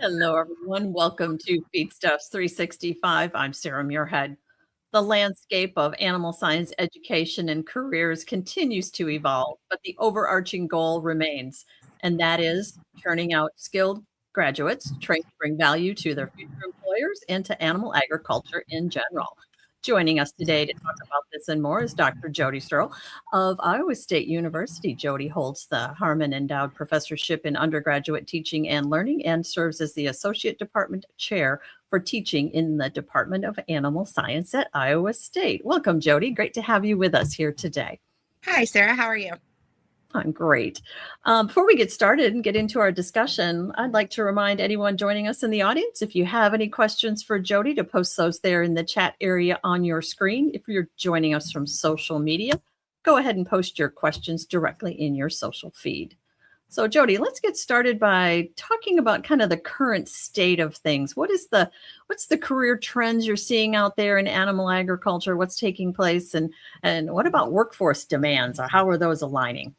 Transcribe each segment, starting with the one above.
Hello, everyone. Welcome to Feedstuffs 365. I'm Sarah Muirhead. The landscape of animal science education and careers continues to evolve, but the overarching goal remains, and that is turning out skilled graduates trained to bring value to their future employers and to animal agriculture in general. Joining us today to talk about this and more is Dr. Jodi Sterle of Iowa State University. Jodi holds the Harmon Endowed Professorship in Undergraduate Teaching and Learning and serves as the Associate Department Chair for teaching in the Department of Animal Science at Iowa State. Welcome, Jodi. Great to have you with us here today. Hi, Sarah. How are you? I'm great. Before we get started and get into our discussion, I'd like to remind anyone joining us in the audience, if you have any questions for Jodi, to post those there in the chat area on your screen. If you're joining us from social media, go ahead and post your questions directly in your social feed. So Jodi, let's get started by talking about kind of the current state of things. What's the career trends you're seeing out there in animal agriculture? What's taking place, and what about workforce demands, or how are those aligning?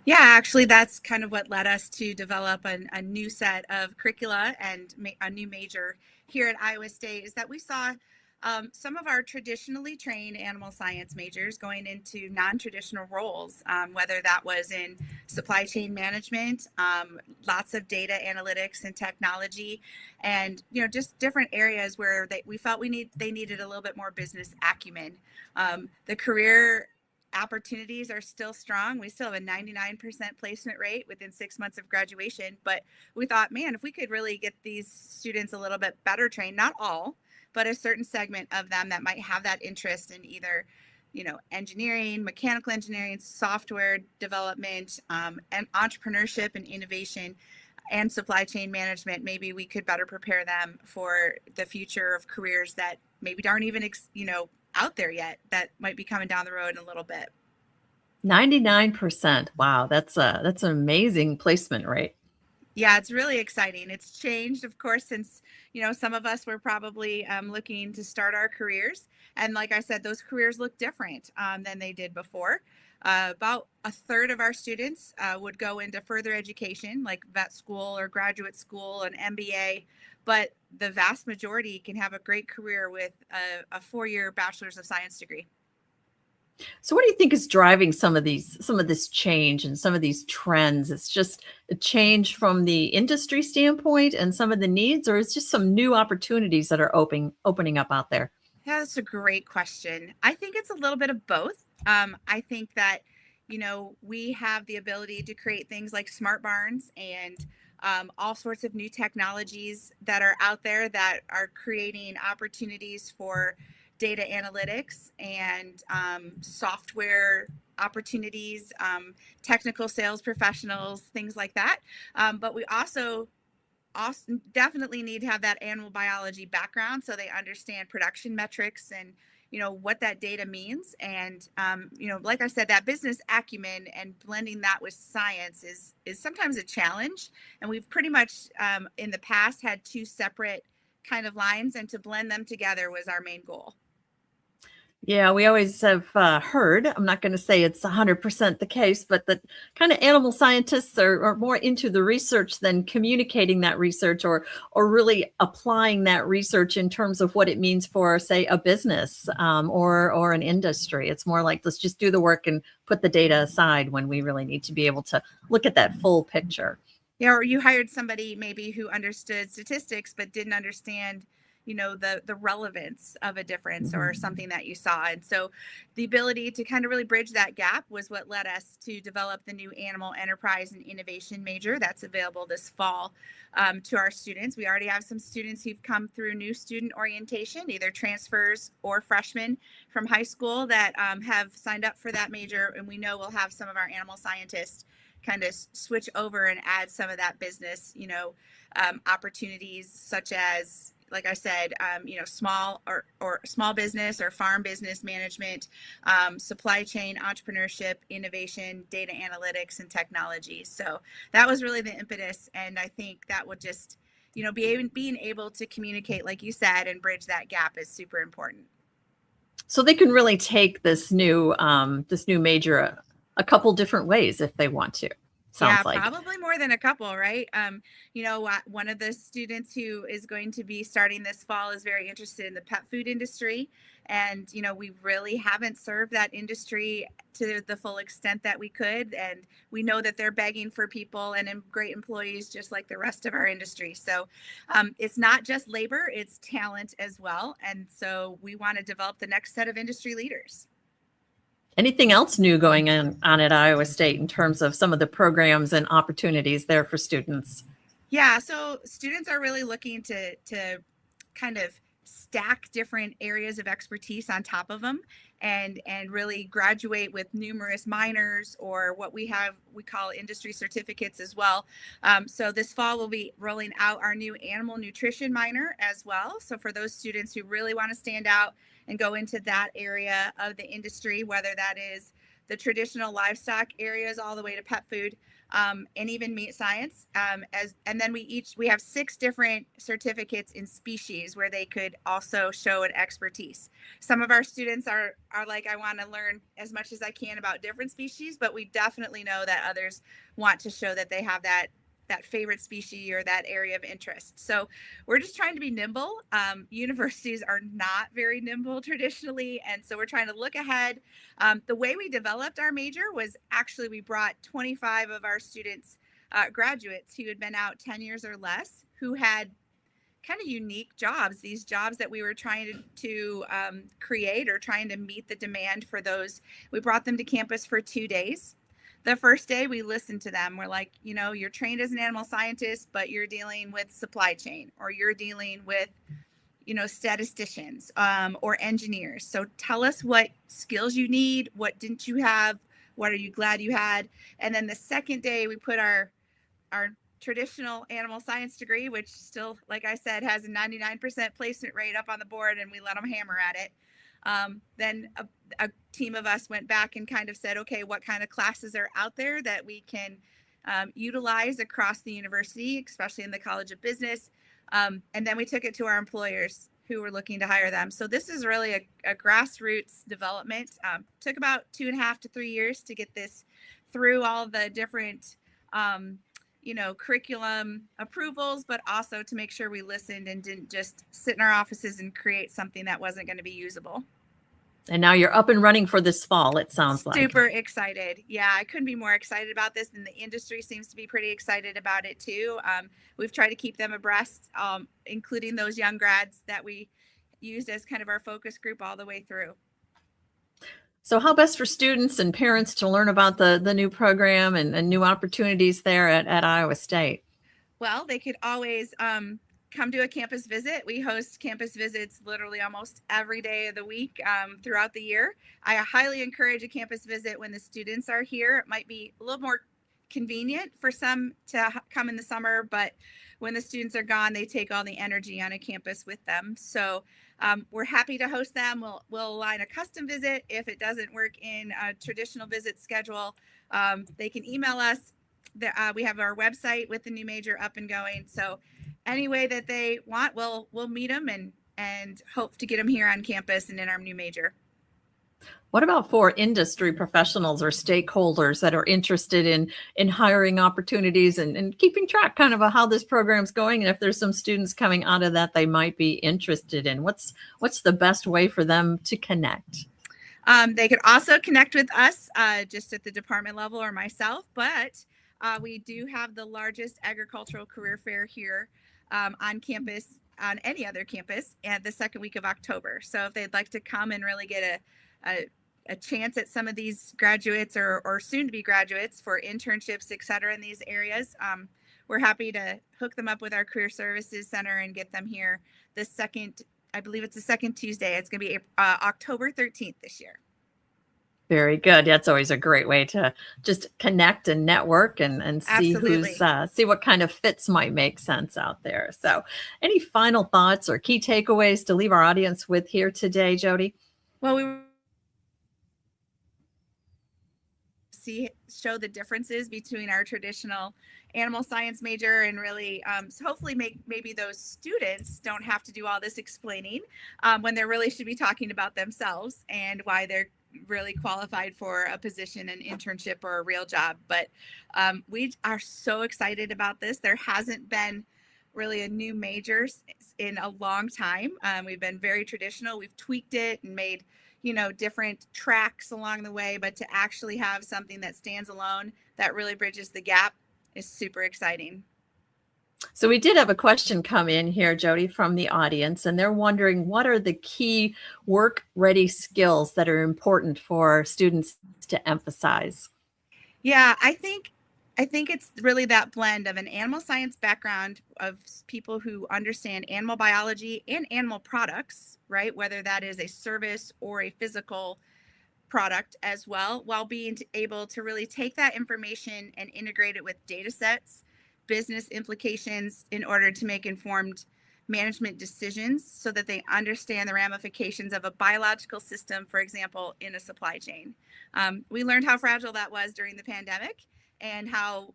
Yeah, actually, that's kind of what led us to develop a new set of curricula and a new major here at Iowa State is that we saw some of our traditionally trained animal science majors going into non-traditional roles, whether that was in supply chain management, lots of data analytics and technology, and just different areas where we felt they needed a little bit more business acumen. The career opportunities are still strong. We still have a 99% placement rate within 6 months of graduation. But we thought, man, if we could really get these students a little bit better trained, not all, but a certain segment of them that might have that interest in either, engineering, mechanical engineering, software development, and entrepreneurship and innovation and supply chain management, maybe we could better prepare them for the future of careers that maybe aren't even, out there yet, that might be coming down the road in a little bit. 99%. Wow, that's an amazing placement rate. Yeah, it's really exciting. It's changed, of course, since some of us were probably looking to start our careers, and like I said, those careers look different than they did before. About a third of our students would go into further education, like vet school or graduate school, an MBA, but the vast majority can have a great career with a 4-year bachelor's of science degree. So what do you think is driving some of this change and some of these trends? It's just a change from the industry standpoint and some of the needs, or it's just some new opportunities that are opening up out there? Yeah, that's a great question. I think it's a little bit of both. I think that, we have the ability to create things like smart barns and all sorts of new technologies that are out there that are creating opportunities for data analytics and software opportunities, technical sales professionals, things like that. But we also definitely need to have that animal biology background so they understand production metrics and what that data means. And like I said, that business acumen and blending that with science is sometimes a challenge, and we've pretty much in the past had two separate kind of lines, and to blend them together was our main goal. Yeah, we always have heard, I'm not going to say it's 100% the case, but that kind of animal scientists are more into the research than communicating that research or really applying that research in terms of what it means for, say, a business or an industry. It's more like, let's just do the work and put the data aside, when we really need to be able to look at that full picture. Yeah, or you hired somebody maybe who understood statistics but didn't understand the relevance of a difference or something that you saw. And so the ability to kind of really bridge that gap was what led us to develop the new animal enterprise and innovation major that's available this fall to our students. We already have some students who've come through new student orientation, either transfers or freshmen from high school, that have signed up for that major, and we know we'll have some of our animal scientists kind of switch over and add some of that business opportunities, such as, like I said, small or small business or farm business management, supply chain, entrepreneurship, innovation, data analytics, and technology. So that was really the impetus. And I think that would just, being able to communicate, like you said, and bridge that gap is super important. So they can really take this new major a couple different ways if they want to. Yeah, sounds like. probably more than a couple, right? One of the students who is going to be starting this fall is very interested in the pet food industry. And, we really haven't served that industry to the full extent that we could. And we know that they're begging for people and great employees, just like the rest of our industry. So it's not just labor, it's talent as well. And so we want to develop the next set of industry leaders. Anything else new going on at Iowa State in terms of some of the programs and opportunities there for students? Yeah, so students are really looking to kind of stack different areas of expertise on top of them and really graduate with numerous minors or what we call industry certificates as well. So this fall we'll be rolling out our new animal nutrition minor as well. So for those students who really want to stand out and go into that area of the industry, whether that is the traditional livestock areas all the way to pet food, and even meat science. And then we have 6 different certificates in species where they could also show an expertise. Some of our students are like, I want to learn as much as I can about different species, but we definitely know that others want to show that they have that favorite species or that area of interest. So we're just trying to be nimble. Universities are not very nimble traditionally, and so we're trying to look ahead. The way we developed our major was actually we brought 25 of our students, graduates who had been out 10 years or less, who had kind of unique jobs, these jobs that we were trying to create or trying to meet the demand for those. We brought them to campus for 2 days. The first day we listened to them. We're like, you're trained as an animal scientist, but you're dealing with supply chain or you're dealing with, statisticians or engineers. So tell us what skills you need. What didn't you have? What are you glad you had? And then the second day we put our traditional animal science degree, which still, like I said, has a 99% placement rate up on the board, and we let them hammer at it. Then a team of us went back and kind of said, okay, what kind of classes are out there that we can utilize across the university, especially in the College of Business. And then we took it to our employers who were looking to hire them. So this is really a grassroots development. Took about 2.5 to 3 years to get this through all the different curriculum approvals, but also to make sure we listened and didn't just sit in our offices and create something that wasn't going to be usable. And now you're up and running for this fall, it sounds like. Super excited. Yeah, I couldn't be more excited about this, and the industry seems to be pretty excited about it too. We've tried to keep them abreast, including those young grads that we used as kind of our focus group all the way through. So how best for students and parents to learn about the new program and new opportunities there at Iowa State? Well, they could always come to a campus visit. We host campus visits literally almost every day of the week throughout the year. I highly encourage a campus visit when the students are here. It might be a little more convenient for some to come in the summer, but when the students are gone, they take all the energy on a campus with them. So we're happy to host them. We'll align a custom visit if it doesn't work in a traditional visit schedule. They can email us. We have our website with the new major up and going. So any way that they want, we'll meet them and hope to get them here on campus and in our new major. What about for industry professionals or stakeholders that are interested in hiring opportunities and keeping track kind of how this program's going, and if there's some students coming out of that they might be interested in? What's the best way for them to connect? They could also connect with us just at the department level or myself, but we do have the largest agricultural career fair here on campus, on any other campus, at the second week of October. So if they'd like to come and really get a chance at some of these graduates or soon to be graduates for internships, et cetera, in these areas, we're happy to hook them up with our Career Services Center and get them here I believe it's the second Tuesday. It's going to be October 13th this year. Very good. That's always a great way to just connect and network and see see what kind of fits might make sense out there. So any final thoughts or key takeaways to leave our audience with here today, Jodi? Well, we show the differences between our traditional animal science major and really so hopefully maybe those students don't have to do all this explaining when they really should be talking about themselves and why they're really qualified for a position, an internship, or a real job. But we are so excited about this. There hasn't been really a new major in a long time. We've been very traditional. We've tweaked it and made, different tracks along the way, but to actually have something that stands alone that really bridges the gap is super exciting. So we did have a question come in here, Jodi, from the audience, and they're wondering what are the key work-ready skills that are important for students to emphasize? Yeah, I think it's really that blend of an animal science background of people who understand animal biology and animal products, right? Whether that is a service or a physical product as well, while being able to really take that information and integrate it with data sets, business implications in order to make informed management decisions so that they understand the ramifications of a biological system, for example, in a supply chain. We learned how fragile that was during the pandemic and how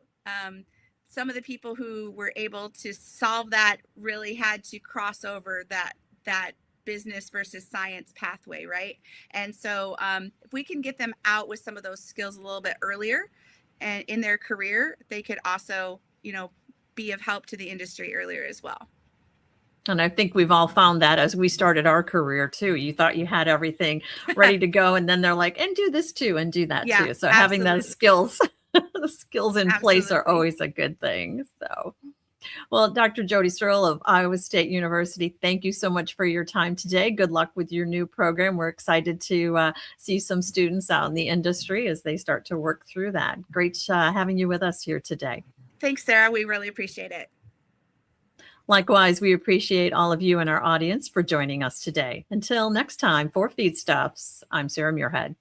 some of the people who were able to solve that really had to cross over that business versus science pathway, right? And so if we can get them out with some of those skills a little bit earlier and in their career, they could also, be of help to the industry earlier as well. And I think we've all found that as we started our career too. You thought you had everything ready to go, and then they're like, and do this too, and do that Yeah, too. So having absolutely. those skills, the skills in place are Absolutely. always a good thing. So, well, Dr. Jodi Sterle of Iowa State University, thank you so much for your time today. Good luck with your new program. We're excited to see some students out in the industry as they start to work through that. Great having you with us here today. Thanks, Sarah. We really appreciate it. Likewise, we appreciate all of you and our audience for joining us today. Until next time for Feedstuffs, I'm Sarah Muirhead.